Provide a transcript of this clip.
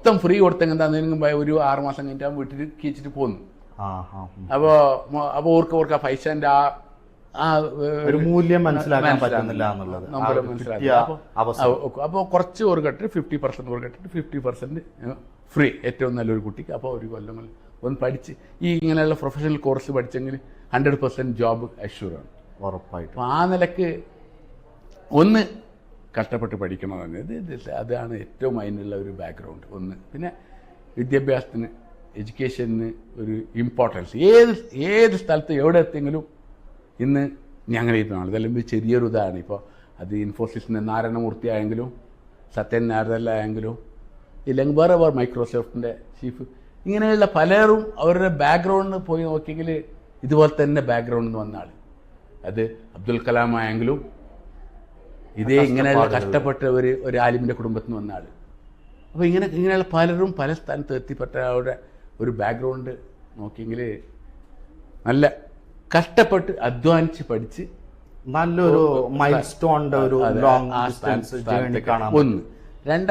മൊത്തം ഫ്രീ കൊടുത്തെങ്കിൽ എന്താ ഒരു 6 മാസം കഴിഞ്ഞിട്ട് വീട്ടിൽ കീച്ചിട്ട് പോന്നു. അപ്പോൾ ഓർക്ക് ആ പൈസന്റെ ഒരു മൂല്യം മനസ്സിലാക്കാൻ പറ്റുന്നില്ല എന്നുള്ളത് അപ്പോൾ കുറച്ച് ഒരു കെട്ടിട്ട് 50% ഒരു കെട്ടിട്ട് 50% ഫ്രീ ഏറ്റവും നല്ലൊരു കുട്ടിക്ക്. അപ്പോൾ ഒരു കൊല്ലം ഒന്ന് പഠിച്ച് ഈ ഇങ്ങനെയുള്ള പ്രൊഫഷണൽ കോഴ്സ് പഠിച്ചെങ്കിൽ 100% ജോബ് അഷ്യൂറാണ്, ഉറപ്പായിട്ടും. അപ്പോൾ ആ നിലക്ക് ഒന്ന് കഷ്ടപ്പെട്ട് പഠിക്കണമെന്ന് അതാണ് ഏറ്റവും അതിനുള്ള ഒരു ബാക്ക്ഗ്രൗണ്ട്. ഒന്ന് പിന്നെ വിദ്യാഭ്യാസത്തിന് എഡ്യൂക്കേഷന് ഒരു ഇമ്പോർട്ടൻസ് ഏത് സ്ഥലത്ത് എവിടെ എത്തിയെങ്കിലും ഇന്ന് ഞങ്ങൾ ഇരുന്നാണ്. ഇതെല്ലാം ചെറിയൊരു ഇതാണ്. ഇപ്പോൾ അത് ഇൻഫോസിസിൻ്റെ നാരായണമൂർത്തി ആയെങ്കിലും സത്യൻ നാരദല്ല ആയെങ്കിലും ഇല്ലെങ്കിൽ വേറെ മൈക്രോസോഫ്റ്റിൻ്റെ ചീഫ്, ഇങ്ങനെയുള്ള പലരും അവരുടെ ബാക്ക്ഗ്രൗണ്ടിൽ പോയി നോക്കിയെങ്കിൽ ഇതുപോലെ തന്നെ ബാക്ക്ഗ്രൗണ്ടിൽ നിന്ന് വന്ന ആൾ. അത് അബ്ദുൽ കലാം ആയെങ്കിലും ഇതേ ഇങ്ങനെയുള്ള കഷ്ടപ്പെട്ട ഒരു ആലിമിൻ്റെ കുടുംബത്തിൽ നിന്ന് വന്ന ആൾ. അപ്പോൾ ഇങ്ങനെയുള്ള പലരും പല സ്ഥാനത്ത് എത്തിപ്പെട്ട അവരുടെ ഒരു ബാക്ക്ഗ്രൗണ്ട് നോക്കിയെങ്കിൽ നല്ല കഷ്ടപ്പെട്ട് അധ്വാനിച്ച് പഠിച്ച് നല്ലൊരു മൈൽ സ്റ്റോണിന്റെ ഒരു ലോങ് ഡിസ്റ്റൻസ് ജേർണി കാണാം. ഒന്ന്. രണ്ടാം